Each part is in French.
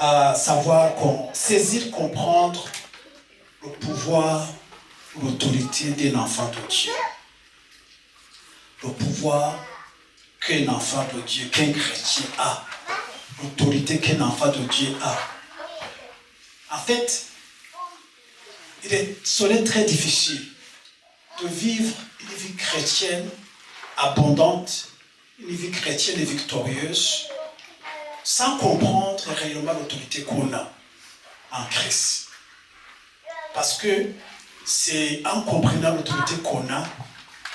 à savoir saisir, comprendre le pouvoir, l'autorité d'un enfant de Dieu. Le pouvoir qu'un enfant de Dieu, qu'un chrétien a. L'autorité qu'un enfant de Dieu a. En fait, serait très difficile de vivre une vie chrétienne abondante, une vie chrétienne et victorieuse, sans comprendre réellement l'autorité qu'on a en Christ. Parce que c'est en comprenant l'autorité qu'on a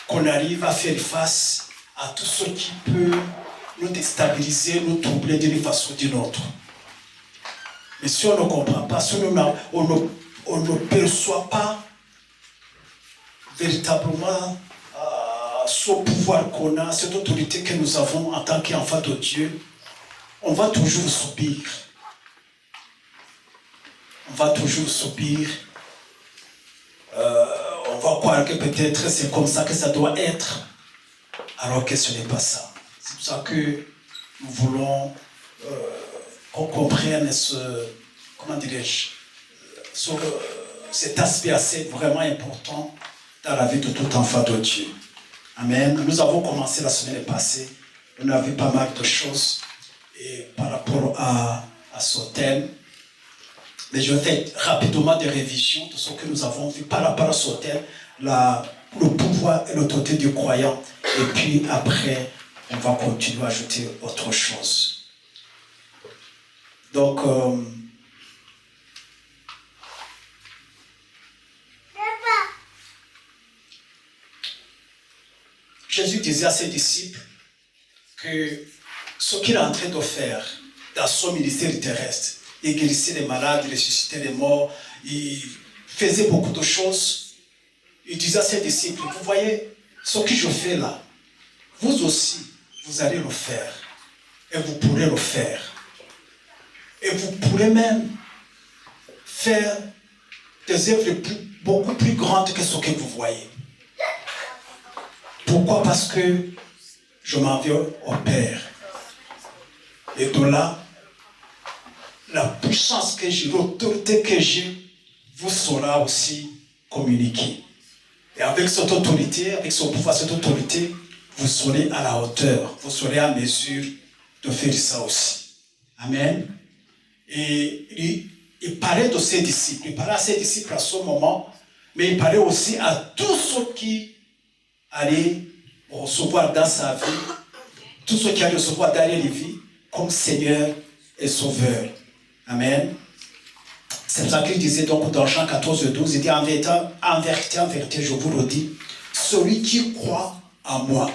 qu'on arrive à faire face à tout ce qui peut nous déstabiliser, nous troubler d'une façon ou d'une autre. Mais si on ne comprend pas, si on ne perçoit pas véritablement ce pouvoir qu'on a, cette autorité que nous avons en tant qu'enfants de Dieu, on va toujours subir. On va toujours subir. On va croire que peut-être c'est comme ça que ça doit être, alors que ce n'est pas ça. C'est pour ça que nous voulons qu'on comprenne cet aspect assez vraiment important dans la vie de tout enfant de Dieu. Amen. Nous avons commencé la semaine passée. On a vu pas mal de choses et par rapport à ce thème. Mais je vais faire rapidement des révisions de ce que nous avons vu par rapport à ce thème, le pouvoir et l'autorité du croyant. Et puis après, on va continuer à ajouter autre chose. Donc, Jésus disait à ses disciples que ce qu'il est en train de faire dans son ministère terrestre, il guérissait les malades, il ressuscitait les morts, il faisait beaucoup de choses. Il disait à ses disciples, vous voyez, ce que je fais là, vous aussi, vous allez le faire. Et vous pourrez le faire. Et vous pourrez même faire des œuvres beaucoup plus grandes que ce que vous voyez. Pourquoi? Parce que je m'en vais au Père. Et de là, la puissance que j'ai, l'autorité que j'ai, vous sera aussi communiquée. Et avec cette autorité, avec ce pouvoir, cette autorité, vous serez à la hauteur, vous serez à mesure de faire ça aussi. Amen. Et il parlait de ses disciples, il parlait à ses disciples à ce moment, mais il parlait aussi à tous ceux qui allaient recevoir dans sa vie, tous ceux qui allaient recevoir dans les vies comme Seigneur et Sauveur. Amen. C'est pour ça qu'il disait donc dans Jean 14, 12, il dit en vérité, je vous le dis, celui qui croit en moi,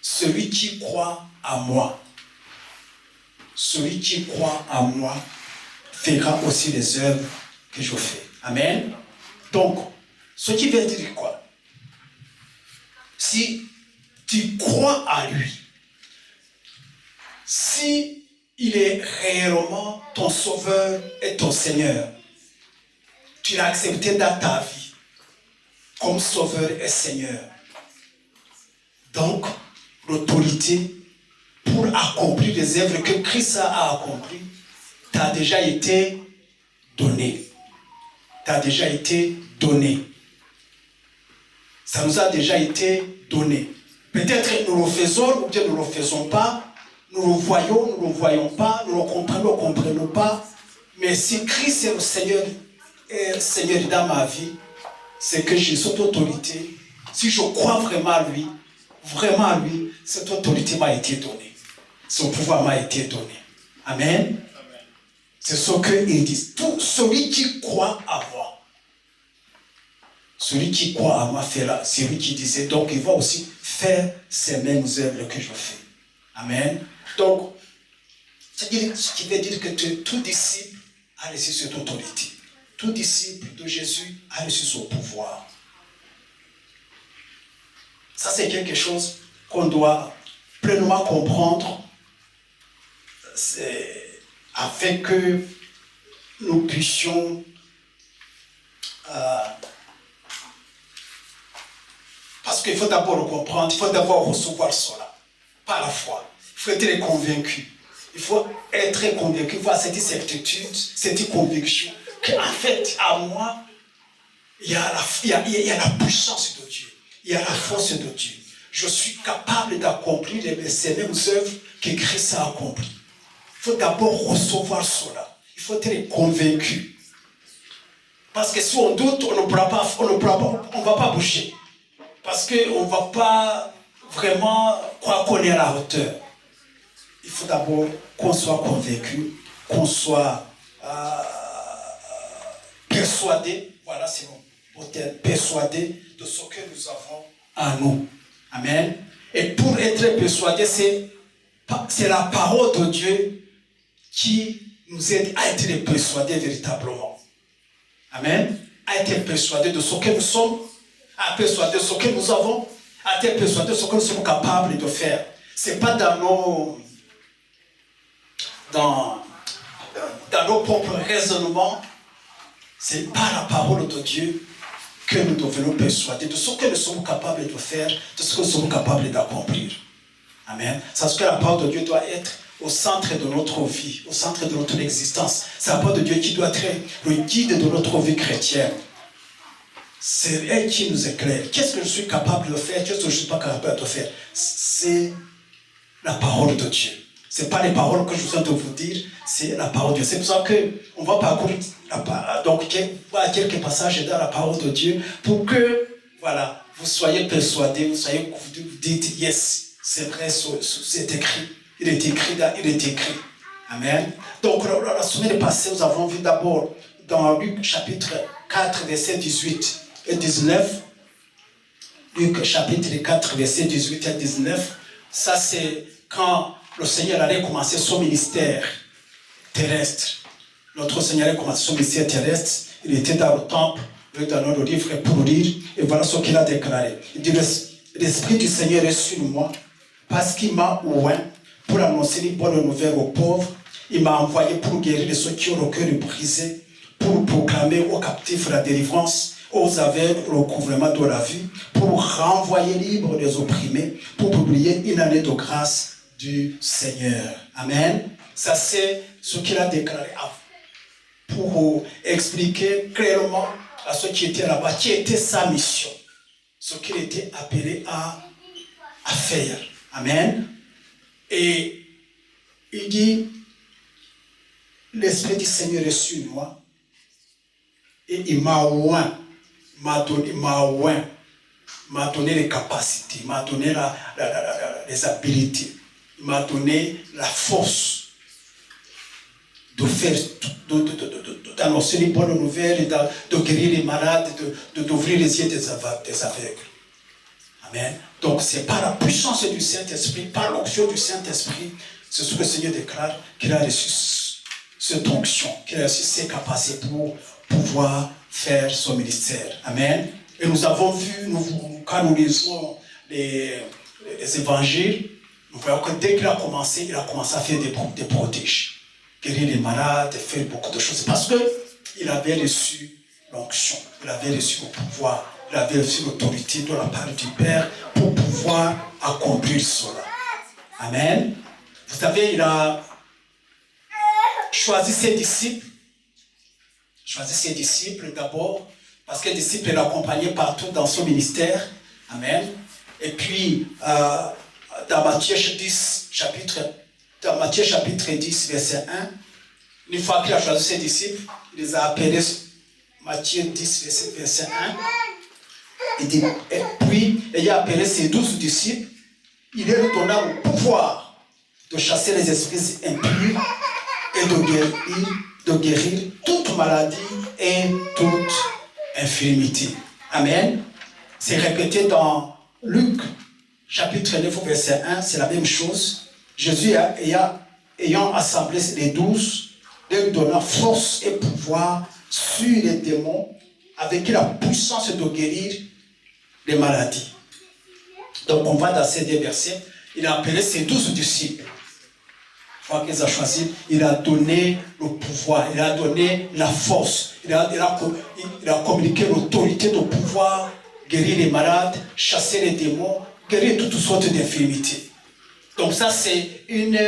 celui qui croit en moi, celui qui croit en moi fera aussi les œuvres que je fais. Amen. Donc, ce qui veut dire quoi? Si tu crois à lui, si il est réellement ton sauveur et ton Seigneur, tu l'as accepté dans ta vie comme sauveur et Seigneur. Donc, l'autorité pour accomplir les œuvres que Christ a accomplies t'a déjà été donnée. T'a déjà été donnée. Ça nous a déjà été donné. Peut-être nous le faisons ou bien nous ne le faisons pas. Nous le voyons, nous ne le voyons pas. Nous le comprenons pas. Mais si Christ est le Seigneur, dans ma vie, c'est que j'ai cette autorité. Si je crois vraiment à lui, cette autorité m'a été donnée. Son pouvoir m'a été donné. Amen. C'est ce qu'il dit. Tout celui qui croit à moi. Celui qui croit à moi fera. C'est lui qui disait. Donc il va aussi faire ces mêmes œuvres que je fais. Amen. Donc, ce qui veut dire que tout disciple a reçu cette autorité. Tout disciple de Jésus a reçu son pouvoir. Ça, c'est quelque chose qu'on doit pleinement comprendre afin que nous puissions parce qu'il faut d'abord le comprendre, il faut d'abord recevoir cela par la foi. Il faut être convaincu. Il faut être convaincu, voir cette certitude, cette conviction qu'en fait, à moi, il y a la puissance de Dieu, il y a la force de Dieu. Je suis capable d'accomplir ces mêmes œuvres que Christ a accomplies. Il faut d'abord recevoir cela. Il faut être convaincu. Parce que si on doute, on ne va pas bouger. Parce qu'on ne va pas vraiment croire qu'on est à la hauteur. Il faut d'abord qu'on soit convaincu, qu'on soit persuadé, voilà c'est mon terme, persuadé de ce que nous avons en nous. Amen. Et pour être persuadé, c'est la parole de Dieu qui nous aide à être persuadés véritablement. Amen. À être persuadés de ce que nous sommes, à persuader de ce que nous avons, à être persuadés de ce que nous sommes capables de faire. Ce n'est pas dans nos propres raisonnements, c'est par la parole de Dieu que nous devenons persuadés de ce que nous sommes capables de faire, de ce que nous sommes capables d'accomplir. Amen. C'est ce que la parole de Dieu doit être au centre de notre vie, au centre de notre existence. C'est la parole de Dieu qui doit être le guide de notre vie chrétienne. C'est elle qui nous éclaire. Qu'est-ce que je suis capable de faire? Qu'est-ce que je ne suis pas capable de faire? C'est la parole de Dieu. Ce n'est pas les paroles que je viens de vous dire, c'est la parole de Dieu. C'est pour ça qu'on va parcourir quelques passages dans la parole de Dieu pour que, voilà, vous soyez persuadés, vous dites, yes, c'est vrai, c'est écrit. Il est écrit. Amen. Donc, la semaine passée, nous avons vu d'abord dans Luc chapitre 4, versets 18 et 19. Luc chapitre 4, versets 18 et 19. Ça, c'est quand le Seigneur allait commencer son ministère terrestre. Notre Seigneur allait commencer son ministère terrestre. Il était dans le temple, il était dans le livre pour lire. Et voilà ce qu'il a déclaré. Il dit, l'Esprit du Seigneur est sur moi parce qu'il m'a oint pour annoncer les bonnes nouvelles aux pauvres. Il m'a envoyé pour guérir ceux qui ont le cœur brisé, pour proclamer aux captifs la délivrance, aux aveugles le recouvrement de la vue, pour renvoyer libres les opprimés, pour publier une année de grâce du Seigneur. Amen. Ça, c'est ce qu'il a déclaré pour expliquer clairement à ceux qui étaient là-bas, qui était sa mission, ce qu'il était appelé à faire. Amen. Et il dit, l'Esprit du Seigneur est sur moi et il m'a donné les capacités, m'a donné les habiletés, il m'a donné la force de faire, d'annoncer les bonnes nouvelles, de guérir les malades, d'ouvrir les yeux des aveugles. Amen. Donc c'est par la puissance du Saint-Esprit, par l'onction du Saint-Esprit, c'est ce que le Seigneur déclare, qu'il a reçu cette onction, qu'il a reçu ses capacités pour pouvoir faire son ministère. Amen. Et nous avons vu, quand nous lisons les évangiles, nous voyons que dès qu'il a commencé à faire des prodiges, guérir les malades, faire beaucoup de choses, parce qu'il avait reçu l'onction, il avait reçu le pouvoir, il avait reçu l'autorité de la part du Père pour pouvoir accomplir cela. Amen. Vous savez, il a choisi ses disciples. D'abord, parce que les disciples l'accompagnaient partout dans son ministère. Amen. Et puis, dans Matthieu chapitre 10, verset 1, une fois qu'il a choisi ses disciples, il les a appelés, Matthieu 10, verset 1, il dit, et puis, ayant appelé ses 12 disciples, il leur donna le pouvoir de chasser les esprits impurs et de guérir toute maladie et toute infirmité. Amen. C'est répété dans Luc, chapitre 9, verset 1, c'est la même chose. Jésus, ayant assemblé les 12, leur donna force et pouvoir sur les démons, avec la puissance de guérir les maladies. Donc on va dans ces deux versets. Il a appelé ses 12 disciples. Une fois qu'il les a choisis, il a donné le pouvoir, il a donné la force, il a communiqué l'autorité de pouvoir guérir les malades, chasser les démons, guérir toutes sortes d'infirmités. Donc ça, c'est une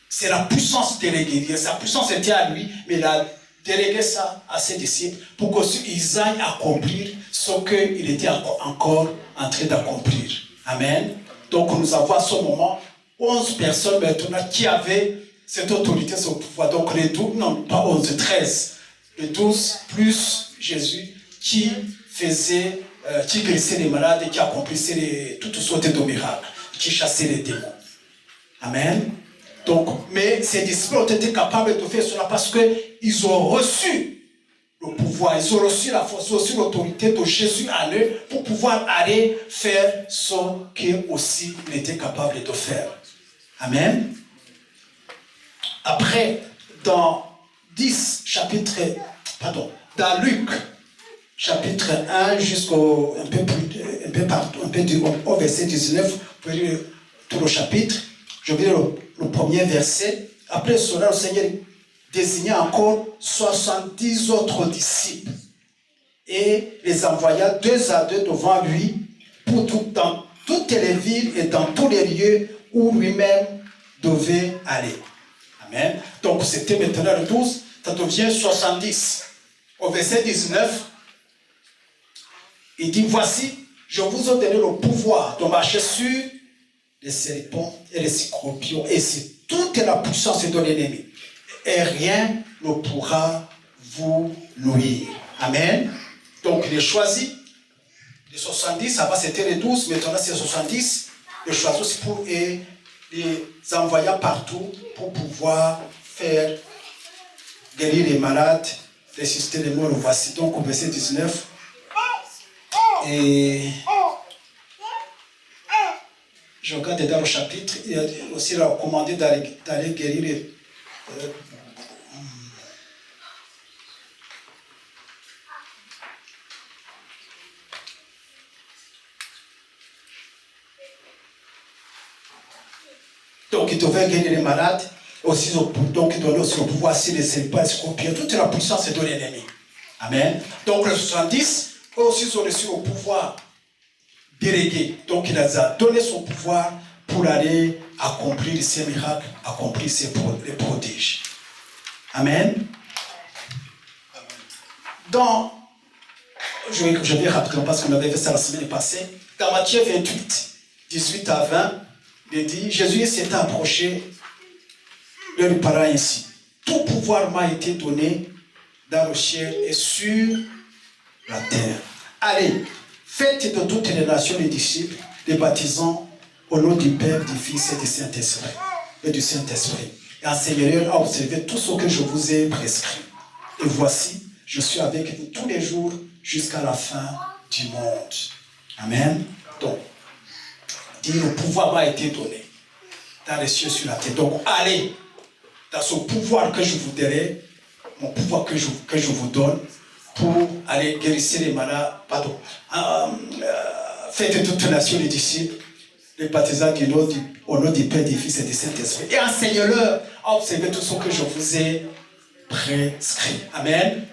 c'est la puissance déléguée. Sa puissance était à lui, mais il a délégué ça à ses disciples pour qu'ils aillent accomplir ce qu'il était encore en train d'accomplir. Amen. Donc nous avons à ce moment 11 personnes maintenant qui avaient cette autorité, ce pouvoir. Donc les 12, non pas 11, 13. Les 12 plus Jésus qui faisait, qui guérissait les malades et qui accomplissait toutes sortes de miracles, qui chassait les démons. Amen. Donc, mais ces disciples ont été capables de faire cela parce qu'ils ont reçu le pouvoir, ils ont reçu la force, ils ont reçu l'autorité de Jésus en eux pour pouvoir aller faire ce qu'il aussi était capable de faire. Amen. Après, dans Luc, chapitre 1 jusqu'au au verset 19, vous pouvez lire tout le chapitre. Je vais lire le premier verset. Après cela, le Seigneur désigna encore 70 autres disciples et les envoya 2 à 2 devant lui dans toutes les villes et dans tous les lieux où lui-même devait aller. Amen. Donc c'était maintenant le 12, ça devient 70. Au verset 19, il dit, voici, je vous ai donné le pouvoir de marcher sur les serpents et les scorpions, et c'est toute la puissance de l'ennemi. Et rien ne pourra vous nuire. Amen. Donc il est choisi. Les 70, avant c'était les 12, maintenant c'est 70. Il est choisi aussi pour les envoyer partout pour pouvoir faire guérir les malades, ressusciter les morts. Voici donc au verset 19. Et je regarde dans le chapitre, il a aussi recommandé d'aller guérir les... Donc il devait guérir les malades, aussi, donc il donnait aussi le pouvoir sur les serpents, les scorpions, toute la puissance de l'ennemi. Amen. Donc les 70, eux aussi ont reçu le pouvoir délégué. Donc il les a donné son pouvoir pour aller accomplir ces miracles, accomplir les prodiges. Amen. Je vais rapidement parce qu'on avait fait ça la semaine passée. Dans Matthieu 28, 18 à 20, il dit, Jésus s'est approché, leur parlant ainsi. Tout pouvoir m'a été donné dans le ciel et sur la terre. Allez, faites de toutes les nations les disciples, les baptisant au nom du Père, du Fils et du Saint-Esprit. Et enseignez-leur à observer tout ce que je vous ai prescrit. Et voici, je suis avec vous tous les jours jusqu'à la fin du monde. Amen. Donc, le pouvoir m'a été donné dans les cieux sur la terre. Donc, allez dans ce pouvoir que je vous donnerai, mon pouvoir que je vous donne, pour aller guérir les malades, faites toutes les nations les disciples, les baptisants au nom du Père, du Fils et du Saint-Esprit. Et enseignez-leur à observer tout ce que je vous ai prescrit. Amen.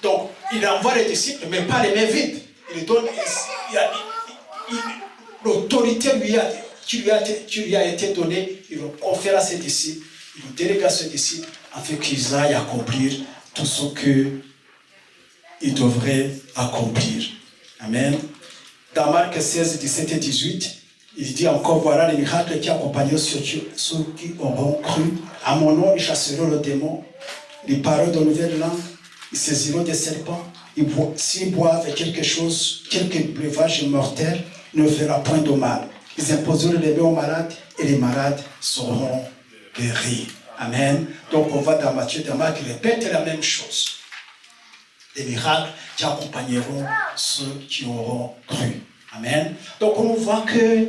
Donc, il envoie les disciples, mais pas les mains vides. Il donne, l'autorité qui lui a été donnée, il le confère à ses disciples, il le délègue à ses disciples, afin qu'ils aillent accomplir tout ce qu'ils devraient accomplir. Amen. Dans Marc 16, 17 et 18, il dit encore, voilà les miracles qui accompagneront ceux qui auront cru. À mon nom, ils chasseront le démon, ils parleront de nouvelles langues, ils saisiront des serpents, s'ils boivent quelque chose, quelque breuvage mortel, ne fera point de mal. Ils imposeront les mains aux malades et les malades seront guéris. Amen. Donc on va dans Matthieu, dans Marc, il répète la même chose. Les miracles qui accompagneront ceux qui auront cru. Amen. Donc on voit que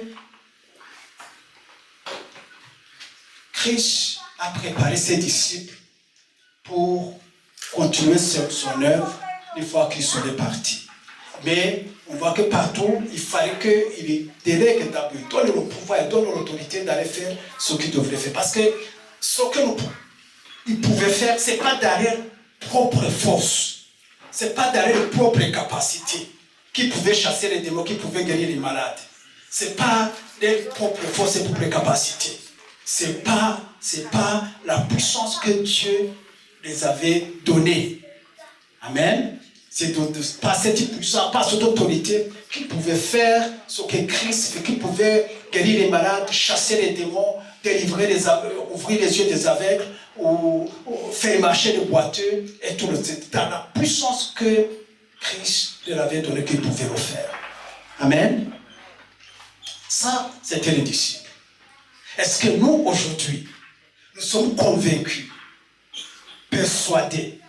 Christ a préparé ses disciples pour continuer son œuvre une fois qu'ils sont partis. Mais on voit que partout, il fallait qu'il délègue d'abord, il donne le pouvoir, il donne l'autorité d'aller faire ce qu'il devrait faire. Parce que ce qu'il pouvait faire, ce n'est pas derrière propre force, ce n'est pas derrière propre capacité qui pouvait chasser les démons, qui pouvait guérir les malades. Ce n'est pas les propres forces et propres capacités. Ce n'est pas la puissance que Dieu les avait donnée. Amen. C'est par cette puissance, par cette autorité qu'ils pouvaient faire ce que Christ fait, qu'ils pouvaient guérir les malades, chasser les démons, délivrer les aveugles, ouvrir les yeux des aveugles, ou faire marcher les boiteux, et tout le temps. Dans la puissance que Christ leur avait donnée, qu'ils pouvaient le faire. Amen. Ça, c'était les disciples. Est-ce que nous, aujourd'hui, nous sommes convaincus, persuadés,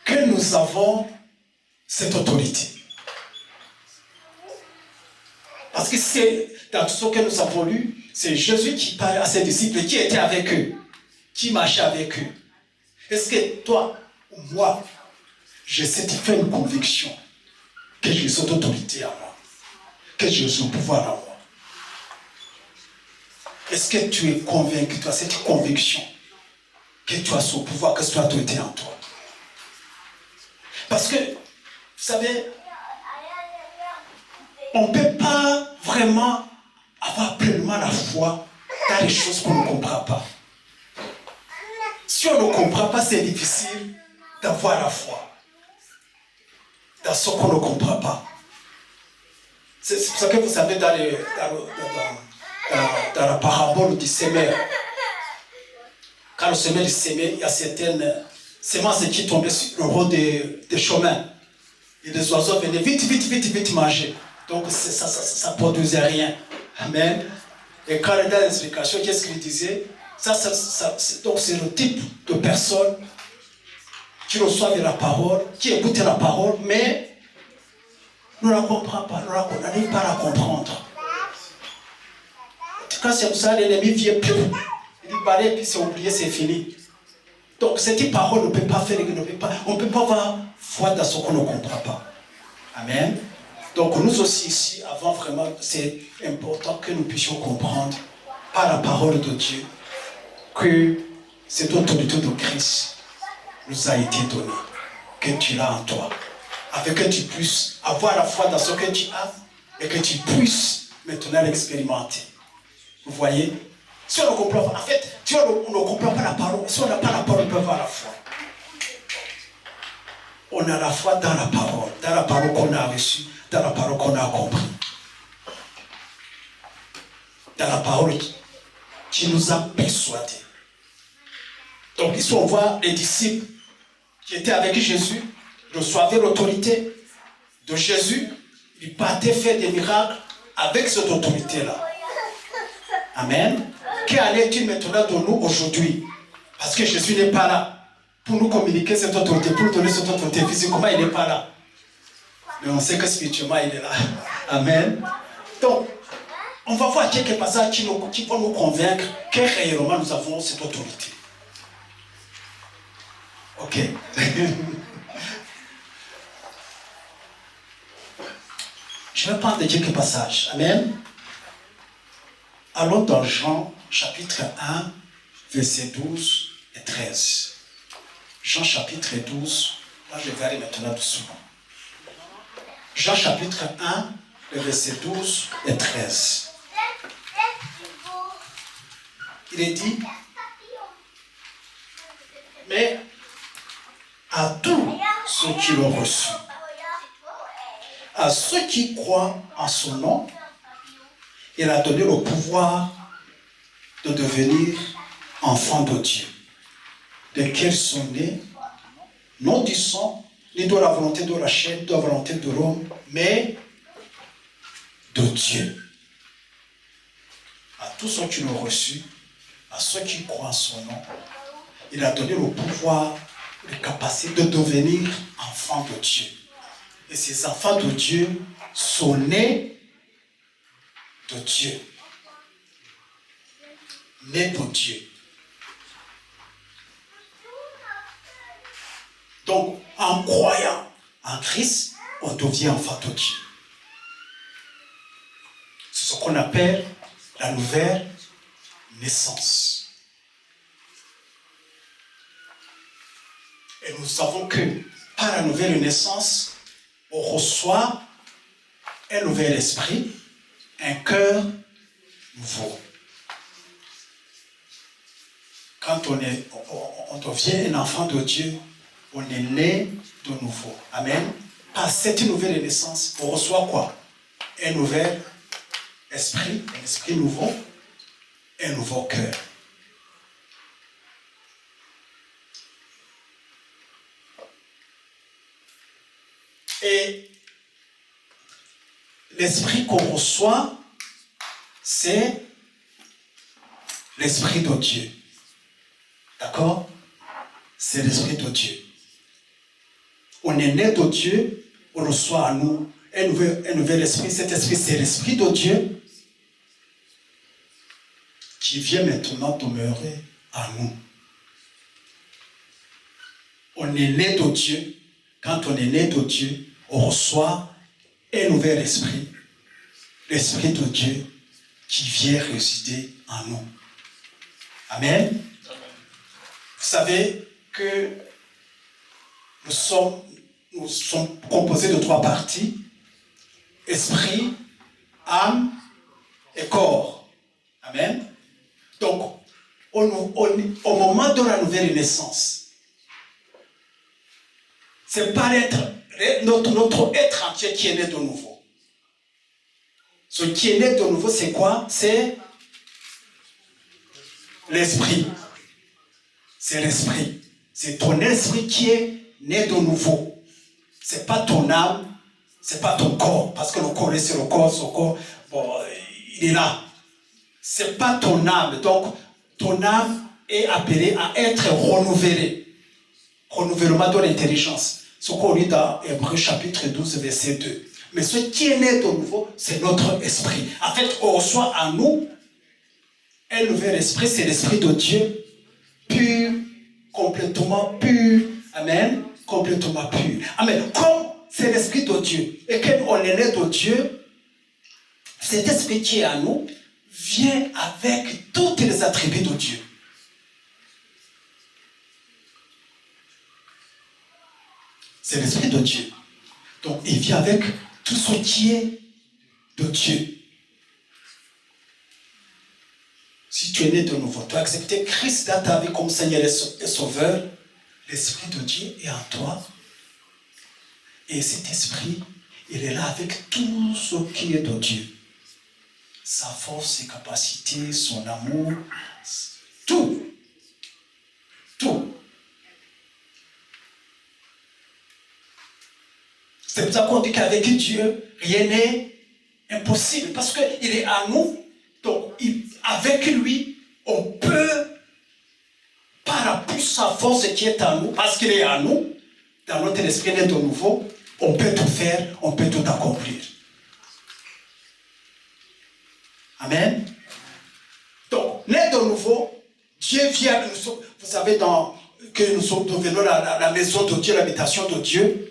que nous avons cette autorité? Parce que c'est dans tout ce que nous avons lu, c'est Jésus qui parlait à ses disciples, qui était avec eux, qui marchait avec eux. Est-ce que toi ou moi, j'ai cette ferme conviction que j'ai cette autorité à moi, que j'ai ce pouvoir à moi? Est-ce que tu es convaincu, tu as cette conviction que tu as ce pouvoir, que tu as autorité en toi? Parce que, vous savez, on ne peut pas vraiment avoir pleinement la foi dans les choses qu'on ne comprend pas. Si on ne comprend pas, c'est difficile d'avoir la foi dans ce qu'on ne comprend pas. C'est ce que vous savez dans la parabole du semeur. Quand le semeur du semeur, il y a certaines semences qui tombaient sur le bord des chemins. Et les oiseaux venaient vite manger. Donc ça ne produisait rien. Amen. Et quand il y a l'explication, qu'est-ce qu'il disait? Donc c'est le type de personne qui reçoit de la parole, qui écoute la parole, mais ne la comprend pas, on n'arrive pas à la comprendre. Quand c'est comme ça, l'ennemi vient plus. Il dit balai, puis c'est oublié, c'est fini. Donc cette parole ne peut pas faire, on ne peut pas avoir foi dans ce qu'on ne comprend pas. Amen. Donc nous aussi ici, avant vraiment, c'est important que nous puissions comprendre par la parole de Dieu que cette autorité de Christ nous a été donnée, que tu l'as en toi, afin que tu puisses avoir la foi dans ce que tu as et que tu puisses maintenant l'expérimenter. Vous voyez? Si on ne comprend pas, en fait, si on ne comprend pas la parole, si on n'a pas la parole, on peut avoir la foi. On a la foi dans la parole qu'on a reçue, dans la parole qu'on a compris. Dans la parole qui nous a persuadés. Donc ici on voit les disciples qui étaient avec Jésus, reçoivaient l'autorité de Jésus, ils partaient faire des miracles avec cette autorité-là. Amen. Qu'en est-il maintenant de nous aujourd'hui? Parce que Jésus n'est pas là pour nous communiquer cette autorité, pour nous donner cette autorité physiquement, il n'est pas là. Mais on sait que spirituellement, il est là. Amen. Donc, on va voir quelques passages qui vont nous convaincre que réellement nous avons cette autorité. Ok. Je vais prendre quelques passages. Amen. Allons dans Jean, chapitre 1, versets 12 et 13. Jean, chapitre 12. Là, je vais aller maintenant doucement. Jean, chapitre 1, versets 12 et 13. Il est dit, mais à tous ceux qui l'ont reçu, à ceux qui croient en son nom, il a donné le pouvoir de devenir enfants de Dieu, lesquels sont nés, non du sang, ni de la volonté de la chair, ni de la volonté de l'homme, mais de Dieu. À tous ceux qui l'ont reçu, à ceux qui croient en son nom, il a donné le pouvoir, la capacité de devenir enfants de Dieu. Et ces enfants de Dieu sont nés de Dieu. Nés de Dieu. Donc, en croyant en Christ, on devient enfant de Dieu. C'est ce qu'on appelle la nouvelle naissance. Et nous savons que par la nouvelle naissance, on reçoit un nouvel esprit, un cœur nouveau. Quand on devient un enfant de Dieu, on est né de nouveau. Amen. Par cette nouvelle naissance, on reçoit quoi? Un nouvel esprit, un esprit nouveau, un nouveau cœur. Et l'esprit qu'on reçoit, c'est l'esprit de Dieu. D'accord? C'est l'esprit de Dieu. On est né de Dieu, on reçoit à nous un nouvel esprit. Cet esprit, c'est l'esprit de Dieu qui vient maintenant demeurer à nous. On est né de Dieu. Quand on est né de Dieu, on reçoit un nouvel esprit, l'esprit de Dieu qui vient résider en nous. Amen. Vous savez que nous sommes composés de 3 parties: esprit, âme et corps. Amen. Donc, au moment de la nouvelle naissance, c'est pas notre être entier qui est né de nouveau. Ce qui est né de nouveau, c'est quoi? C'est l'esprit. C'est l'esprit. C'est ton esprit qui est né de nouveau. C'est pas ton âme, c'est pas ton corps. Parce que le corps, c'est le corps, ce corps, bon, il est là. C'est pas ton âme. Donc, ton âme est appelée à être renouvelée. Renouvellement de l'intelligence. Ce qu'on lit dans Hébreux chapitre 12, verset 2. Mais ce qui est né de nouveau, c'est notre esprit. En fait, on reçoit en nous un nouvel esprit, c'est l'esprit de Dieu, pur, complètement pur. Amen. Complètement pur. Amen. Comme c'est l'esprit de Dieu, et qu'on est né de Dieu, cet esprit qui est en nous vient avec tous les attributs de Dieu. C'est l'esprit de Dieu. Donc, il vient avec tout ce qui est de Dieu. Si tu es né de nouveau, tu as accepté Christ dans ta vie comme Seigneur et Sauveur, l'Esprit de Dieu est en toi. Et cet esprit, il est là avec tout ce qui est de Dieu. Sa force, ses capacités, son amour, tout. Tout. C'est pour ça qu'on dit qu'avec Dieu, rien n'est impossible. Parce qu'il est à nous. Donc, avec lui, on peut, par la puissante force qui est en nous, parce qu'il est en nous, dans notre esprit né de nouveau, on peut tout faire, on peut tout accomplir. Amen. Donc, né de nouveau, Dieu vient, vous savez, que nous sommes devenus la maison de Dieu, l'habitation de Dieu.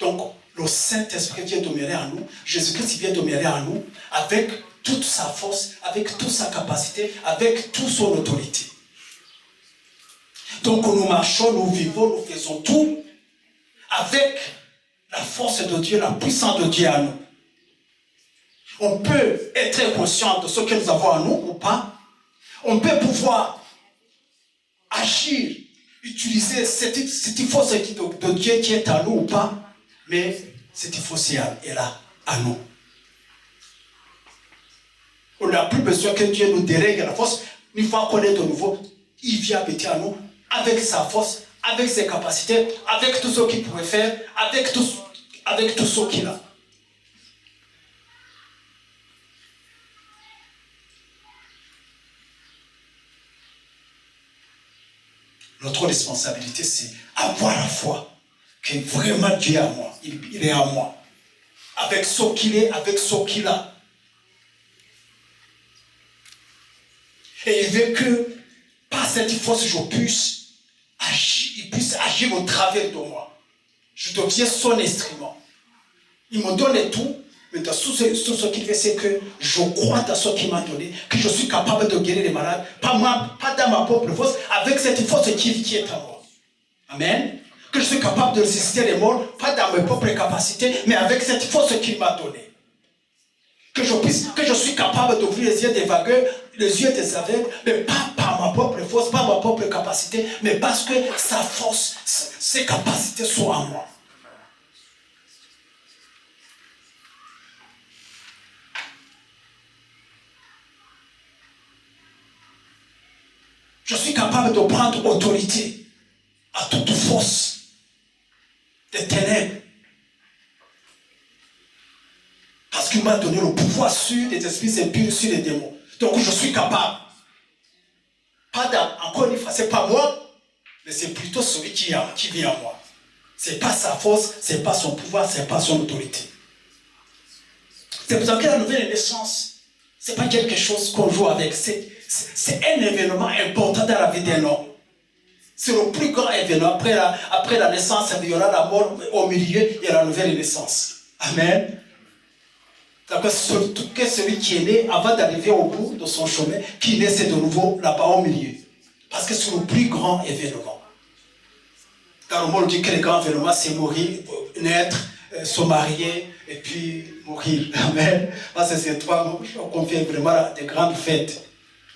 Donc, le Saint-Esprit vient demeurer en nous, Jésus-Christ vient demeurer en nous, avec toute sa force, avec toute sa capacité, avec toute son autorité. Donc nous marchons, nous vivons, nous faisons tout avec la force de Dieu, la puissance de Dieu en nous. On peut être conscient de ce que nous avons en nous ou pas. On peut pouvoir agir, utiliser cette force de Dieu qui est en nous ou pas. Mais cette force est là, à nous. On n'a plus besoin que Dieu nous dérègle la force. Une fois qu'on est de nouveau, il vient habiter à nous avec sa force, avec ses capacités, avec tout ce qu'il pourrait faire, avec tout ce qu'il a. Notre responsabilité, c'est avoir la foi que vraiment Dieu est à moi. Il est à moi. Avec ce qu'il est, avec ce qu'il a. Et il veut que, par cette force, il puisse agir au travers de moi. Je deviens son instrument. Il me donne tout, mais dans tout ce qu'il fait, c'est que je crois dans ce qu'il m'a donné, que je suis capable de guérir les malades, pas dans ma propre force, avec cette force qui est en moi. Amen. Que je suis capable de résister les morts, pas dans mes propres capacités, mais avec cette force qu'il m'a donnée. Que je suis capable d'ouvrir les yeux des aveugles, mais pas par ma propre force, pas ma propre capacité, mais parce que sa force, ses capacités sont en moi. Je suis capable de prendre autorité à toute force des ténèbres. Parce qu'il m'a donné le pouvoir sur les esprits impurs, sur les démons. Donc je suis capable. Encore une fois, ce n'est pas moi, mais c'est plutôt celui qui vit en moi. Ce n'est pas sa force, ce n'est pas son pouvoir, ce n'est pas son autorité. C'est pour ça que la nouvelle naissance, ce n'est pas quelque chose qu'on joue avec. C'est un événement important dans la vie d'un homme. C'est le plus grand événement. Après la naissance, il y aura la mort. Au milieu, il y a la nouvelle naissance. Amen. Surtout que celui qui est né, avant d'arriver au bout de son chemin, qui naissait de nouveau là-bas au milieu. Parce que c'est le plus grand événement. Dans le monde, on dit que le grand événement, c'est mourir, naître, se marier et puis mourir. Amen. Parce que c'est trois, on fait vraiment des grandes fêtes.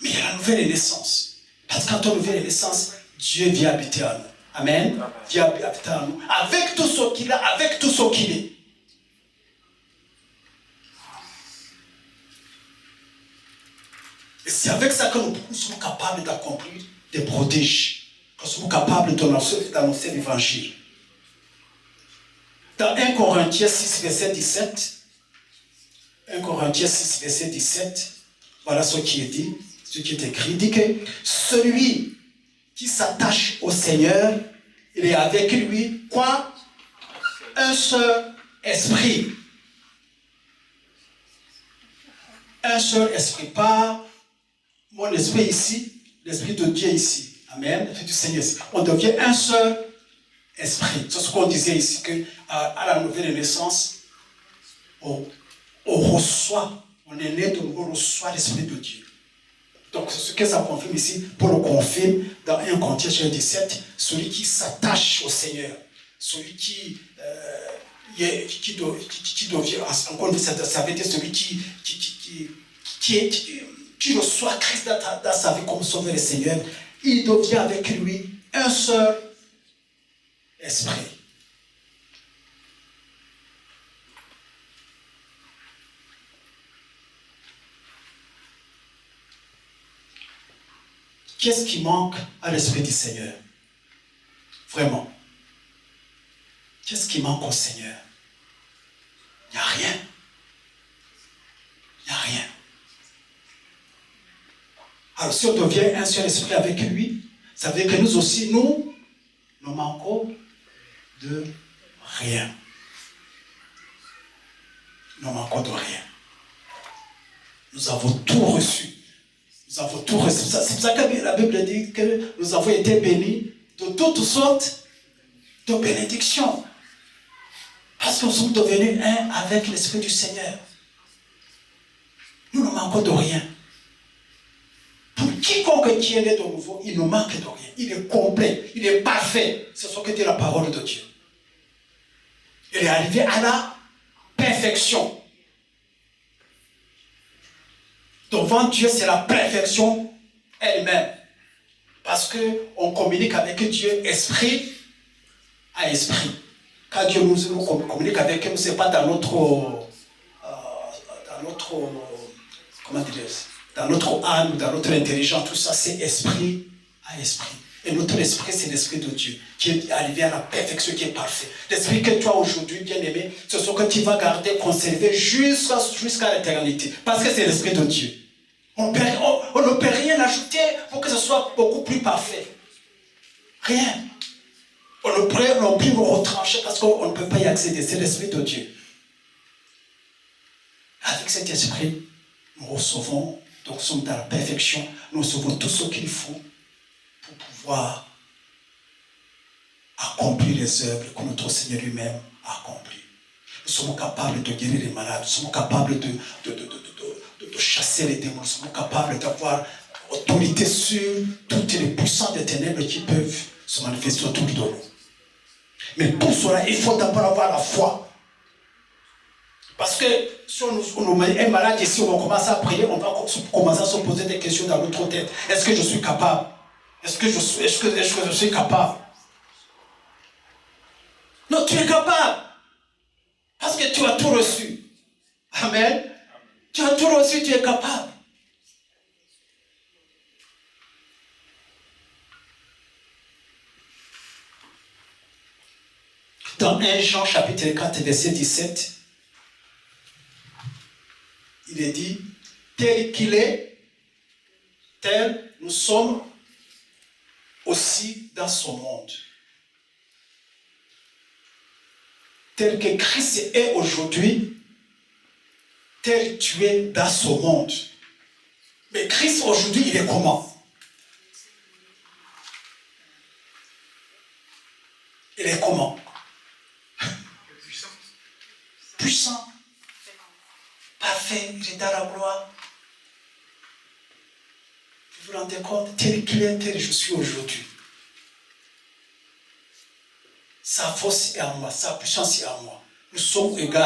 Mais il y a la nouvelle naissance. Parce qu'en nouvelle naissance, Dieu vient habiter en nous. Amen. Vient habiter en nous. Avec tout ce qu'il a, avec tout ce qu'il est. Et c'est avec ça que nous sommes capables d'accomplir des prodiges. Que nous sommes capables d'annoncer l'évangile. Dans 1 Corinthiens 6, verset 17, 1 Corinthiens 6, verset 17, voilà ce qui est dit, ce qui est écrit. Il dit que celui qui s'attache au Seigneur, il est avec lui, quoi? Un seul esprit. Un seul esprit, pas mon esprit ici, l'esprit de Dieu ici. Amen. L'esprit du Seigneur ici. On devient un seul esprit. C'est ce qu'on disait ici, qu'à la nouvelle naissance, on reçoit, on est né de nouveau, on reçoit l'esprit de Dieu. Donc c'est ce que ça confirme ici, Paul le confirme dans 1 Corinthiens 17, celui qui s'attache au Seigneur, celui qui devient, encore une fois, ça veut dire celui qui reçoit Christ dans sa vie comme sauveur et Seigneur, il devient avec lui un seul esprit. Qu'est-ce qui manque à l'esprit du Seigneur? Vraiment. Qu'est-ce qui manque au Seigneur? Il n'y a rien. Il n'y a rien. Alors si on devient un seul esprit avec lui, ça veut dire que nous aussi, nous manquons de rien. Nous manquons de rien. Nous avons tout reçu. Nous avons tout reçu. C'est pour ça que la Bible dit que nous avons été bénis de toutes sortes de bénédictions. Parce que nous sommes devenus un avec l'Esprit du Seigneur. Nous ne manquons de rien. Pour quiconque qui est né de nouveau, il ne manque de rien. Il est complet, il est parfait. C'est ce que dit la parole de Dieu. Il est arrivé à la perfection. Devant Dieu, c'est la perfection elle-même. Parce qu'on communique avec Dieu esprit à esprit. Quand Dieu nous communique avec nous, ce n'est pas dans notre âme, dans notre intelligence, tout ça, c'est esprit à esprit. Et notre esprit, c'est l'esprit de Dieu, qui est arrivé à la perfection, qui est parfait. L'esprit que tu as aujourd'hui, bien aimé, c'est ce que tu vas garder, conserver jusqu'à l'éternité. Parce que c'est l'esprit de Dieu. On ne peut rien ajouter pour que ce soit beaucoup plus parfait. Rien. On ne peut non plus le retrancher parce qu'on ne peut pas y accéder. C'est l'esprit de Dieu. Avec cet esprit, nous recevons, donc nous sommes dans la perfection, nous recevons tout ce qu'il faut pour pouvoir accomplir les œuvres que notre Seigneur lui-même a accomplies. Nous sommes capables de guérir les malades, nous sommes capables de chasser les démons, nous sommes capables d'avoir autorité sur toutes les puissances des ténèbres qui peuvent se manifester autour de nous. Mais pour cela, il faut d'abord avoir la foi. Parce que si on est malade ici, on va commencer à prier, on va commencer à se poser des questions dans notre tête. Est-ce que je suis capable? Est-ce que je suis capable? Non, tu es capable. Parce que tu as tout reçu. Amen. Tu as tout reçu, tu es capable. Dans 1 Jean chapitre 4, verset 17, il est dit, tel qu'il est, tel nous sommes aussi dans son monde. Tel que Christ est aujourd'hui, tel tu es dans ce monde. Mais Christ aujourd'hui, il est comment? Il est comment? Puissant. Parfait, il est dans la gloire. Vous vous rendez compte? Tel qu'il est, tel je suis aujourd'hui. Sa force est en moi, sa puissance est en moi. Nous sommes égaux.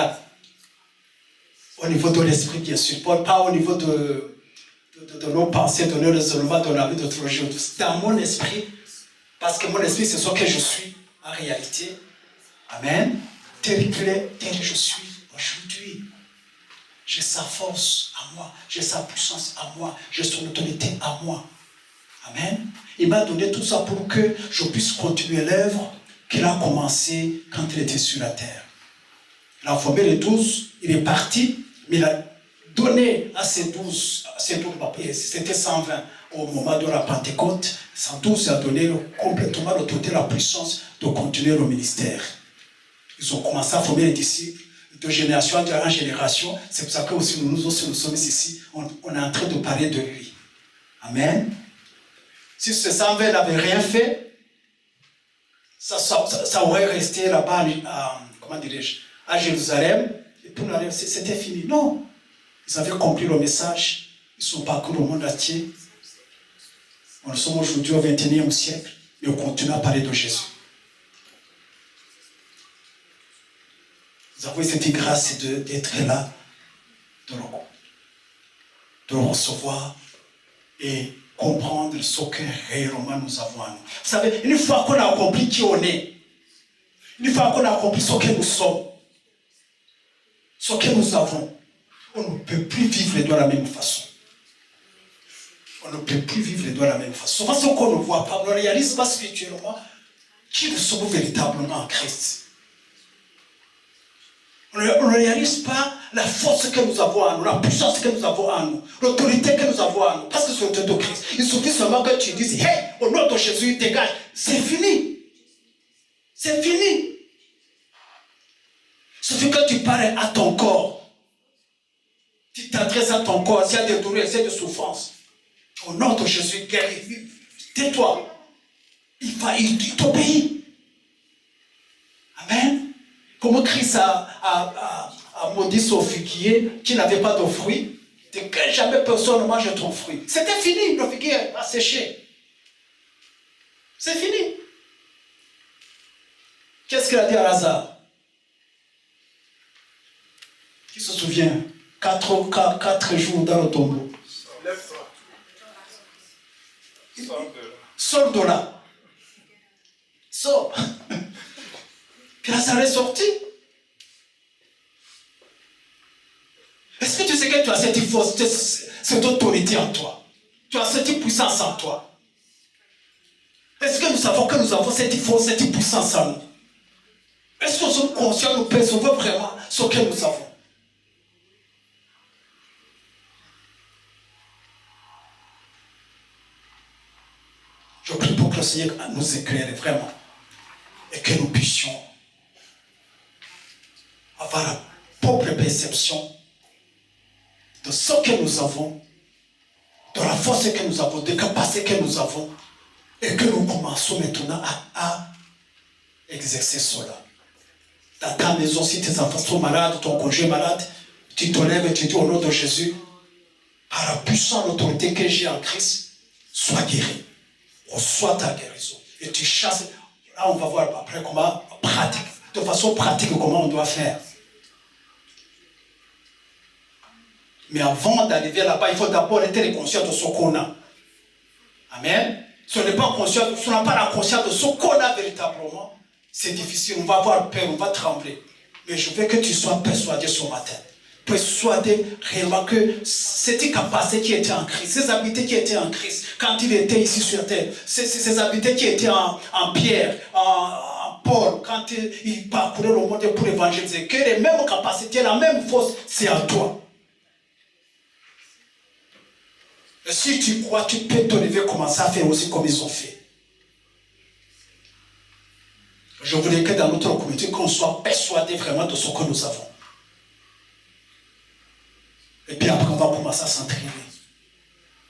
Au niveau de l'esprit, bien sûr. Pas au niveau de nos pensées, de nos raisonnements, de la vie d'autre jour. Dans mon esprit, parce que mon esprit, c'est ce que je suis en réalité. Amen. Tel qu'il est, tel je suis aujourd'hui. J'ai sa force à moi, j'ai sa puissance à moi, j'ai son autorité à moi. Amen. Il m'a donné tout ça pour que je puisse continuer l'œuvre qu'il a commencé quand il était sur la terre. Il a formé les 12, il est parti, mais il a donné à ces 12 c'était 120 au moment de la Pentecôte, 112 a donné complètement l'autorité, la puissance de continuer le ministère. Ils ont commencé à former les disciples de génération en génération. C'est pour ça que aussi nous sommes ici, on est en train de parler de lui. Amen. Si ce 120 n'avait rien fait, ça aurait resté là-bas, à Jérusalem, et puis c'était fini. Non, ils avaient compris le message, ils sont parcourus le monde entier. Nous sommes aujourd'hui au XXIe siècle, et on continue à parler de Jésus. Nous avons eu cette grâce d'être là, de le recevoir et comprendre ce que réellement nous avons à nous. Vous savez, une fois qu'on a compris qui on est, une fois qu'on a compris ce que nous sommes, ce que nous avons, on ne peut plus vivre les doigts de la même façon. On ne peut plus vivre les doigts de la même façon. Souvent, ce qu'on ne voit pas, on ne réalise pas spirituellement qui nous sommes véritablement en Christ. On ne réalise pas la force que nous avons en nous, la puissance que nous avons en nous, l'autorité que nous avons en nous, parce que c'est l'autorité de Christ. Il suffit seulement que tu dises, hey, au nom de Jésus, dégage. C'est fini. C'est fini. Il suffit que tu parles à ton corps. Tu t'adresses à ton corps, s'il y a des douleurs, s'il y a des souffrances. Au nom de Jésus, guéris. Tais-toi. Il t'obéit. Amen. Comment Christ a maudit son figuier qui n'avait pas de fruits, de que jamais personne ne mange ton fruit. C'était fini, le figuier a séché. C'est fini. Qu'est-ce qu'il a dit à Lazare? Qui se souvient? 4 jours dans le tombeau. Sors de là. Sors. Puis Lazare est sorti. Est-ce que tu sais que tu as cette force, cette autorité en toi? Tu as cette puissance en toi? Est-ce que nous savons que nous avons cette force, cette puissance en nous? Est-ce que nous sommes conscients, nous percevons vraiment ce que nous avons? Je prie pour que le Seigneur nous éclaire vraiment et que nous puissions avoir la propre perception de ce que nous avons, de la force que nous avons, des capacités que nous avons, et que nous commençons maintenant à exercer cela. Dans ta maison, si tes enfants sont malades, ton conjoint est malade, tu te lèves et tu dis au nom de Jésus, par la puissante autorité que j'ai en Christ, sois guéri. Reçois ta guérison. Et tu chasses. Là, on va voir après comment pratique, de façon pratique, comment on doit faire. Mais avant d'arriver là-bas, il faut d'abord être conscient de ce qu'on a. Amen. Si on n'est pas conscient, si on n'a pas la conscience de ce qu'on a véritablement, c'est difficile. On va avoir peur, on va trembler. Mais je veux que tu sois persuadé ce matin. Persuadé réellement que cette capacité qui était en Christ, ces habiletés qui étaient en Christ, quand il était ici sur terre, ces habiletés qui étaient en Pierre, en Paul, quand il parcourait le monde pour évangéliser, que les mêmes capacités, la même force, c'est en toi. Et si tu crois, tu peux te lever, commencer à faire aussi comme ils ont fait. Je voulais que dans notre communauté, qu'on soit persuadé vraiment de ce que nous avons. Et puis après, on va commencer à s'entraîner.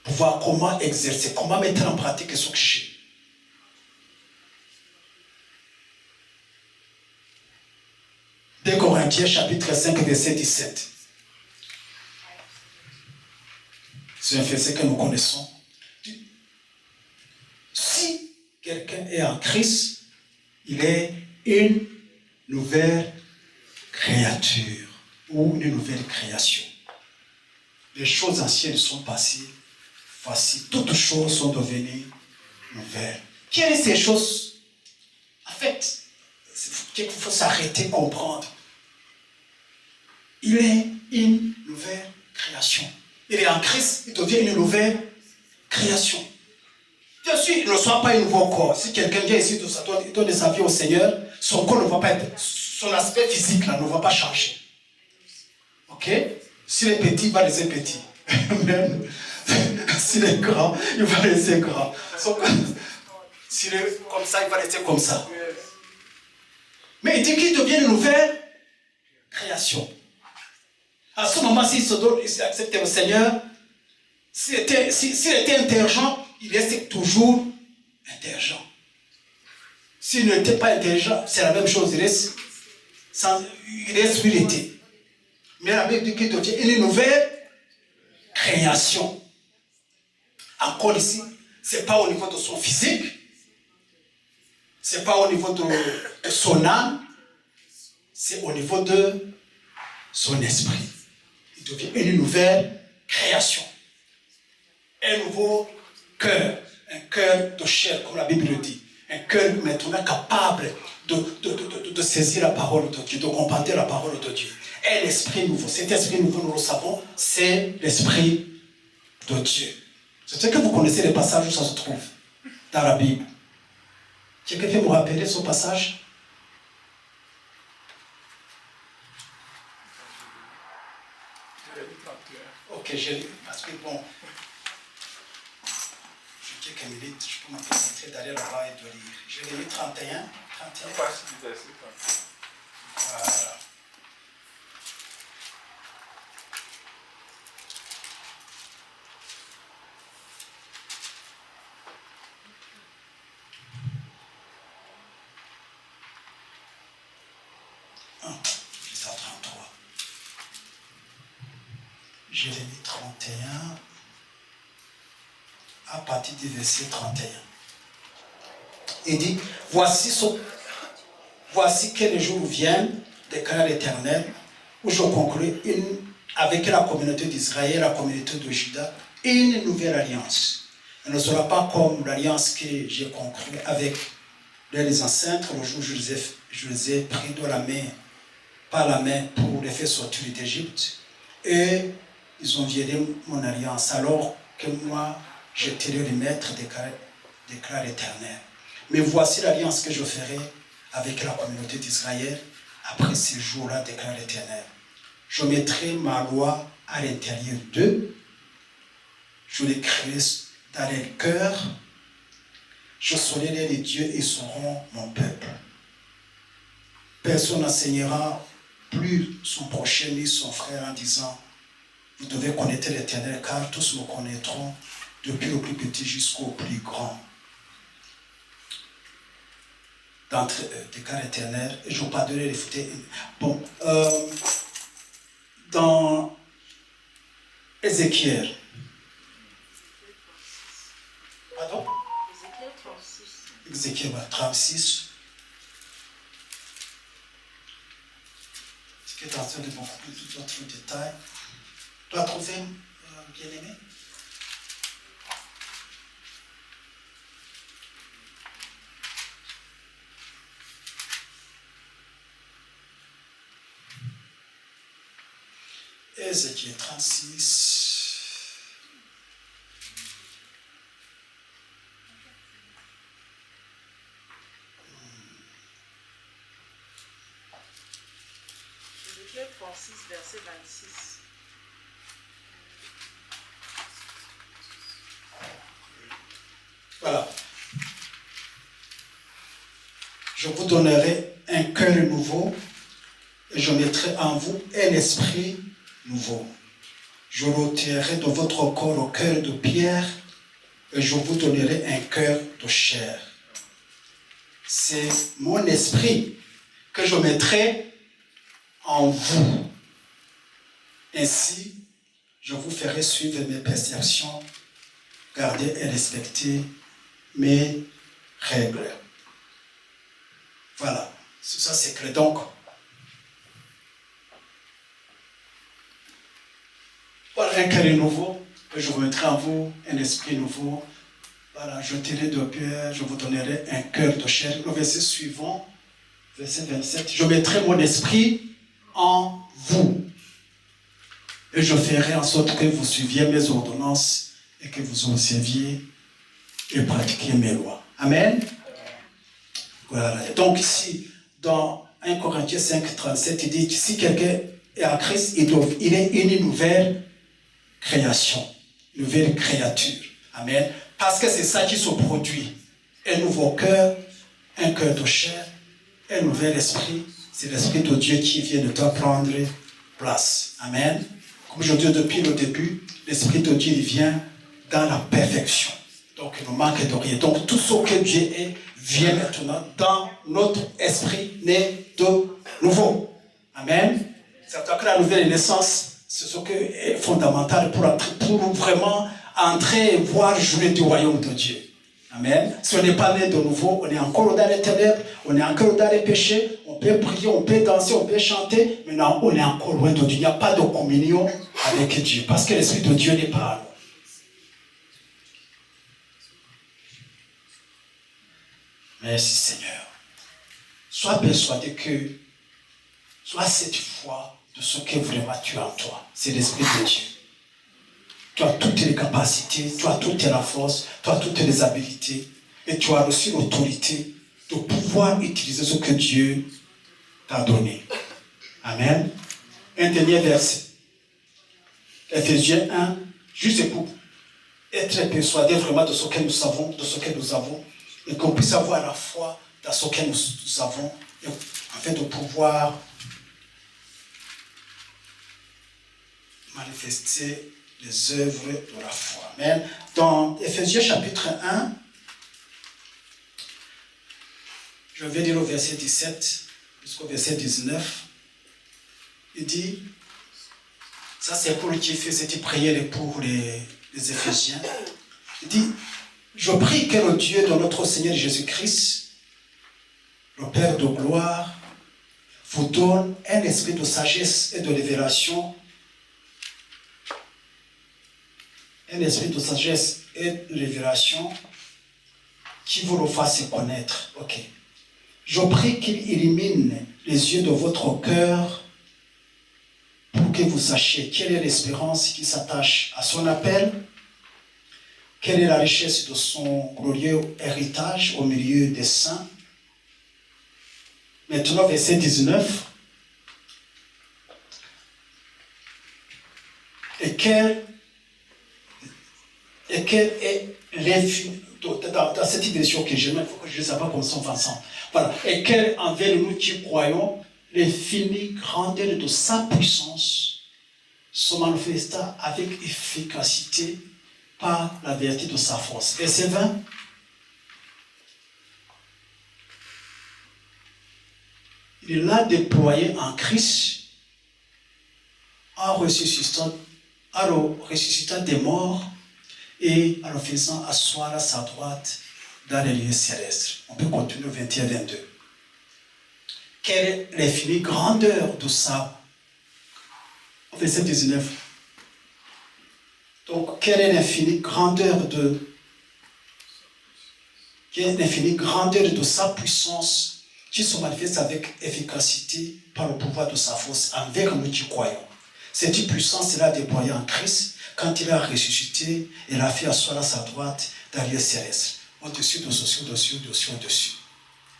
Pour voir comment exercer, comment mettre en pratique ce que j'ai. Deux Corinthiens, chapitre 5, verset 17. C'est un verset que nous connaissons. Si quelqu'un est en Christ, il est une nouvelle créature ou une nouvelle création. Les choses anciennes sont passées. Voici, toutes choses sont devenues nouvelles. Quelles sont ces choses? En fait, il faut s'arrêter, comprendre. Il est une nouvelle création. Il est en Christ, il devient une nouvelle création. Bien sûr, il ne soit pas un nouveau corps. Si quelqu'un vient ici, il donne sa vie au Seigneur, son corps ne va pas être, son aspect physique là, ne va pas changer. Ok? S'il est petit, il va rester petit. Même s'il est grand, il va rester grand. S'il est comme ça, il va rester comme ça. Mais il dit qu'il devient une nouvelle création. À ce moment, s'il accepte le Seigneur, s'il était intelligent, il reste toujours intelligent. S'il n'était pas intelligent, c'est la même chose, il reste où il était. Mais la Bible dit qu'il devient une nouvelle création. Encore ici, ce n'est pas au niveau de son physique, ce n'est pas au niveau de son âme, c'est au niveau de son esprit. Il devient une nouvelle création. Un nouveau cœur, un cœur de chair, comme la Bible le dit. Un cœur maintenant capable de saisir la parole de Dieu, de comprendre la parole de Dieu. Un esprit nouveau. Cet esprit nouveau, nous le savons, c'est l'esprit de Dieu. C'est ce que vous connaissez les passages où ça se trouve dans la Bible. Quelqu'un peut me rappeler ce passage? Ok, j'ai lu, parce que bon, j'ai quelques minutes, je peux me permettre d'aller là-bas et de lire. Je l'ai lu 31. Voilà. Jusqu'à 33. Jérémie 31, à partir du verset 31. Il dit, voici que les jours viennent, déclare l'Éternel, où je conclus avec la communauté d'Israël, la communauté de Juda, une nouvelle alliance. Elle ne sera pas comme l'alliance que j'ai conclue avec les ancêtres le jour où je les ai pris de la main, par la main pour les faire sortir d'Égypte. Et ils ont violé mon alliance, alors que moi, j'étais le maître, déclare l'Éternel. Mais voici l'alliance que je ferai avec la communauté d'Israël après ces jours-là, déclare l'Éternel. Je mettrai ma loi à l'intérieur d'eux, je l'écrirai dans leur cœur, je serai les dieux et ils seront mon peuple. Personne n'enseignera plus son prochain ni son frère en disant, vous devez connaître l'Éternel, car tous me connaîtront, depuis le plus petit jusqu'au plus grand. D'entre eux, déclare l'Éternel, et je pardonnerai les fautes. Bon, dans Ézéchiel. Pardon? Ézéchiel 36. Ézéchiel 36. Ce qui est en train de beaucoup plus d'autres détails. Tu as trouvé, bien-aimé? Ézéchiel 36. Ézéchiel 36, verset 26. Voilà. Je vous donnerai un cœur nouveau et je mettrai en vous un esprit nouveau. Je retirerai de votre corps un cœur de pierre et je vous donnerai un cœur de chair. C'est mon esprit que je mettrai en vous. Ainsi, je vous ferai suivre mes perceptions, garder et respecter mes règles. Voilà, ça c'est clair. Donc, voilà un cœur nouveau, que je vous mettrai en vous, un esprit nouveau. Voilà, je tirerai de pierre, je vous donnerai un cœur de chair. Le verset suivant, verset 27, je mettrai mon esprit en vous. Et je ferai en sorte que vous suiviez mes ordonnances et que vous observiez et pratiquiez mes lois. Amen. Voilà. Donc ici, dans 1 Corinthiens 5, 37, il dit, si quelqu'un est en Christ, il est une nouvelle création, une nouvelle créature. Amen. Parce que c'est ça qui se produit. Un nouveau cœur, un cœur de chair, un nouvel esprit. C'est l'Esprit de Dieu qui vient de te prendre place. Amen. Comme je dis depuis le début, l'Esprit de Dieu il vient dans la perfection. Donc il ne manque de rien. Donc tout ce que Dieu est vient maintenant dans notre esprit né de nouveau. Amen. C'est pour que la nouvelle naissance, c'est ce qui est fondamental pour vraiment entrer et voir jouer du royaume de Dieu. Amen. Si on n'est pas né de nouveau, on est encore dans les ténèbres, on est encore dans les péchés, on peut prier, on peut danser, on peut chanter, mais non, on est encore loin de Dieu. Il n'y a pas de communion avec Dieu, parce que l'Esprit de Dieu n'est pas à nous. Merci Seigneur. Sois persuadé que, sois cette foi de ce que vraiment tu as en toi. C'est l'Esprit de Dieu. Tu as toutes les capacités, tu as toute la force, tu as toutes les habilités et tu as reçu l'autorité de pouvoir utiliser ce que Dieu t'a donné. Amen. Un dernier verset. Ephésiens 1, juste pour être persuadé vraiment de ce que nous savons, de ce que nous avons, et qu'on puisse avoir la foi dans ce que nous avons, afin de pouvoir manifester les œuvres de la foi. Amen. Dans Ephésiens chapitre 1, je vais lire au verset 17 jusqu'au verset 19. Il dit, ça c'est Paul qui fait cette prière pour les Éphésiens. Il dit, je prie que le Dieu de notre Seigneur Jésus-Christ, le Père de gloire, vous donne un esprit de sagesse et de révélation. Un esprit de sagesse et de révélation qui vous le fasse connaître. Ok. Je prie qu'il illumine les yeux de votre cœur pour que vous sachiez quelle est l'espérance qui s'attache à son appel, quelle est la richesse de son glorieux héritage au milieu des saints. Maintenant, verset 19. Et quelle est l'infini, dans cette version que j'aime, il faut que je ne sais pas comment on va ensemble. Voilà. Et quelle envers nous qui croyons, l'infinie grandeur de sa puissance se manifesta avec efficacité par la vertu de sa force. Verset 20. Il l'a déployé en Christ en ressuscitant des morts et en le faisant asseoir à sa droite dans les lieux célestes. On peut continuer au 21-22. Quelle est l'infinie grandeur de sa... Verset 19. Donc, quelle est l'infinie grandeur de sa puissance qui se manifeste avec efficacité par le pouvoir de sa force envers nous qui croyons. Cette puissance, il a déployée en Christ quand il a ressuscité et l'a fait asseoir à sa droite dans les célestes. Au-dessus, au-dessus, au-dessus, au-dessus, au-dessus.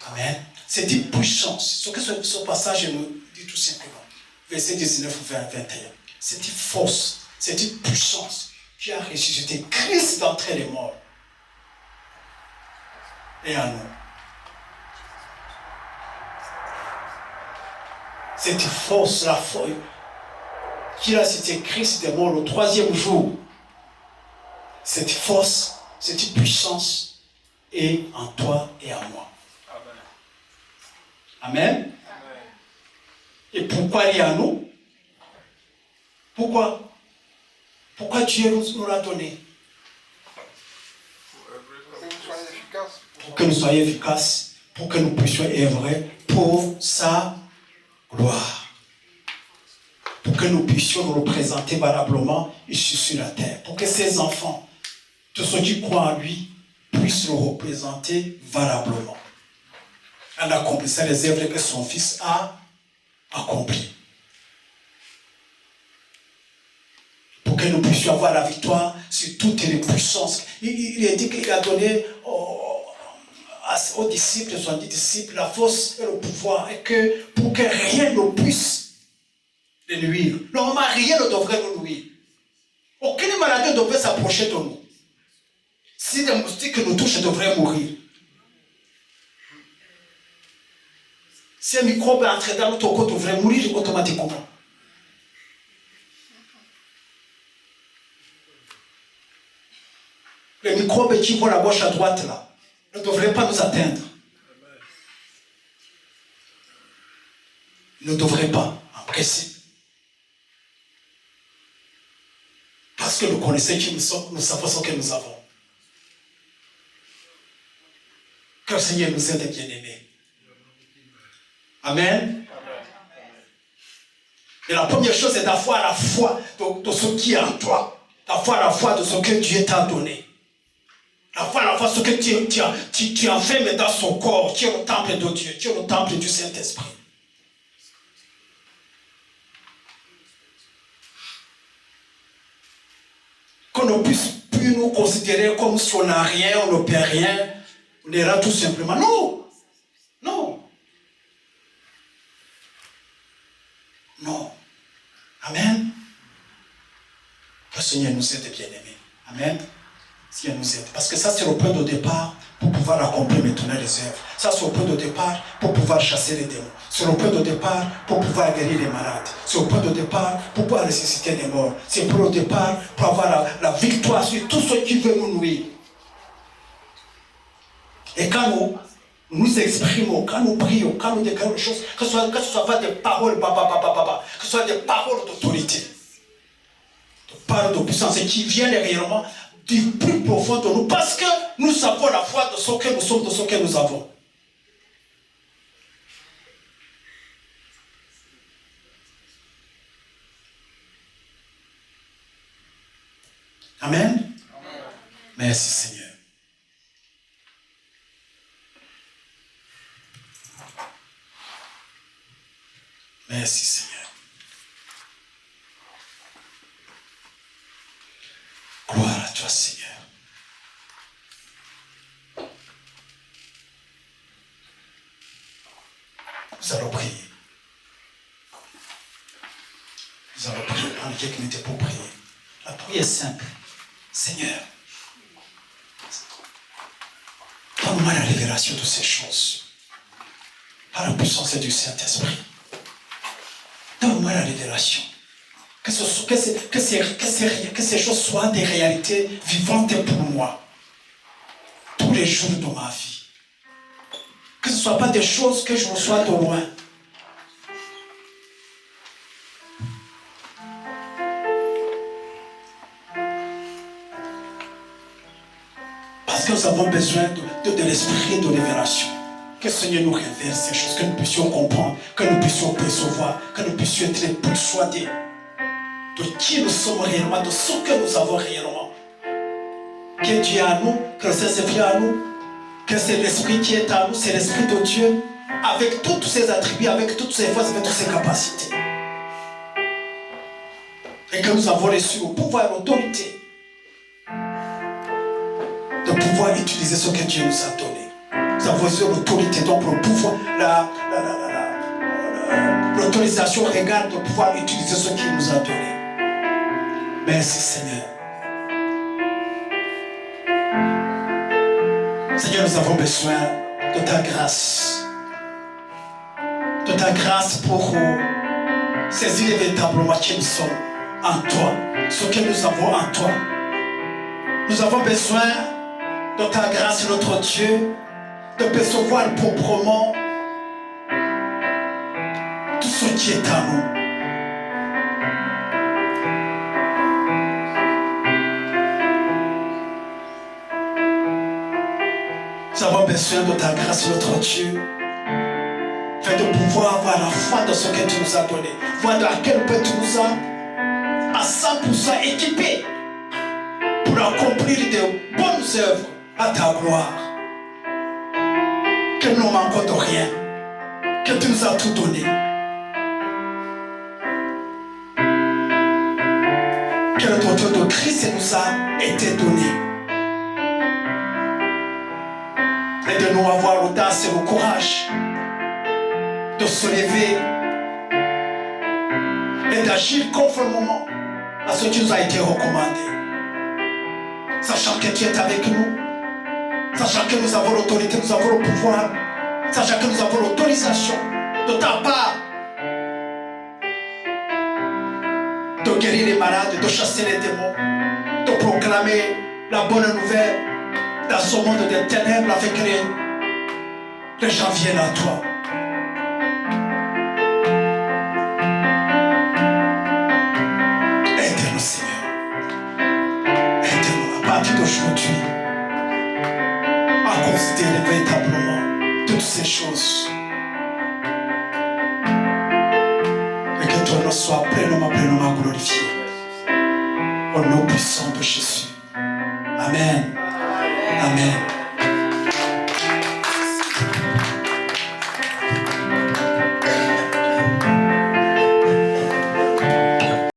Amen. C'est une puissance. Ce que ce passage nous dit tout simplement. Verset 19 ou 21. C'est une force, c'est une puissance qui a ressuscité Christ d'entre les morts. Et à nous. Cette force, la force, qui a ressuscité Christ des morts le 3e jour. Cette force, cette puissance est en toi et en moi. Amen. Et pourquoi elle est en nous? Pourquoi Dieu nous l'a donné? Pour que nous soyons efficaces, pour que nous puissions œuvrer pour sa gloire. Pour que nous puissions nous représenter valablement ici sur la terre. Pour que ses enfants, tous ceux qui croient en lui, puissent le représenter valablement. En accomplissant les œuvres que son Fils a accomplies. Pour que nous puissions avoir la victoire sur toutes les puissances. Il a dit qu'il a donné aux disciples, 70 disciples, la force et le pouvoir, et que pour que rien ne puisse les nuire. Normalement, rien ne devrait nous nuire. Aucune maladie ne devrait s'approcher de nous. Si des moustiques nous touchent, ils devraient mourir. Si un microbe est entré dans notre corps, devrait mourir automatiquement. Les microbes qui vont à gauche, à droite, là, ne devraient pas nous atteindre. Ils ne devraient pas, en principe. Parce que nous connaissons qui nous sommes, nous savons ce que nous avons. Que le Seigneur nous aide, bien-aimés. Amen. Et la première chose, c'est d'avoir la foi de ce qui est en toi. D'avoir la foi de ce que Dieu t'a donné. D'avoir la foi de ce que tu enfermes dans son corps, qui est le temple de Dieu, qui est le temple du Saint-Esprit. Qu'on ne puisse plus nous considérer comme si on n'a rien, on ne perd rien, on ira tout simplement. Non! Non! Non. Amen. Que le Seigneur nous aide, bien-aimés. Amen. Seigneur nous aide. Parce que ça, c'est le point de départ pour pouvoir accomplir maintenant les œuvres. Ça, c'est le point de départ pour pouvoir chasser les démons. C'est le point de départ pour pouvoir guérir les malades. C'est le point de départ pour pouvoir ressusciter les morts. C'est le point de départ pour avoir la victoire sur tout ce qui veut nous nuire. Et quand nous exprimons, quand nous prions, quand nous déclarons des choses, que ce soit pas des paroles, que ce soit des paroles d'autorité, des paroles de puissance qui viennent réellement du plus profond de nous, parce que nous savons la foi de ce que nous sommes, de ce que nous avons. Amen. Merci Seigneur. Merci Seigneur. Gloire à toi Seigneur. Nous allons prier. Nous allons prier. Prendre quelques minutes pour prier. La prière est simple. Seigneur, donne-moi la révélation de ces choses. Par la puissance du Saint-Esprit. Donne-moi la révélation. Que ces choses soient des réalités vivantes pour moi. Tous les jours de ma vie. Que ce ne soit pas des choses que je reçois de loin. Parce que nous avons besoin de l'esprit de révélation. Que le Seigneur nous révèle ces choses, que nous puissions comprendre, que nous puissions percevoir, que nous puissions être persuadés. de qui nous sommes réellement, de ce que nous avons réellement. Que Dieu est à nous, que le Saint-Esprit est à nous, que c'est l'Esprit qui est à nous, c'est l'Esprit de Dieu, avec tous ses attributs, avec toutes ses forces, avec toutes ses capacités. Et que nous avons reçu le pouvoir et l'autorité de pouvoir utiliser ce que Dieu nous a donné. Nous avons reçu l'autorité, donc le pouvoir, l'autorisation légale de pouvoir utiliser ce qu'il nous a donné. Merci Seigneur. Seigneur, nous avons besoin de ta grâce. De ta grâce pour saisir véritablement qui nous sommes en toi, ce que nous avons en toi. Nous avons besoin de ta grâce, notre Dieu, de percevoir proprement tout ce qui est à nous. Nous avons besoin de ta grâce, notre Dieu, afin de pouvoir avoir la foi de ce que tu nous as donné, voir à quel point tu nous as à 100% équipés pour accomplir de bonnes œuvres à ta gloire. Que nous ne manquons de rien, que tu nous as tout donné. Que le docteur de Christ nous a été donné. Et de nous avoir l'audace et le courage de se lever et d'agir conformément à ce qui nous a été recommandé. Sachant que tu es avec nous, sachant que nous avons l'autorité, nous avons le pouvoir, sachant que nous avons l'autorisation de ta part de guérir les malades, de chasser les démons, de proclamer la bonne nouvelle dans ce monde des ténèbres afin que les gens viennent à toi. Aide-nous, Seigneur. Aide-nous à partir d'aujourd'hui à considérer véritablement toutes ces choses. Et que ton nom soit pleinement glorifié. Au nom puissant de Jésus. Amen. Amen.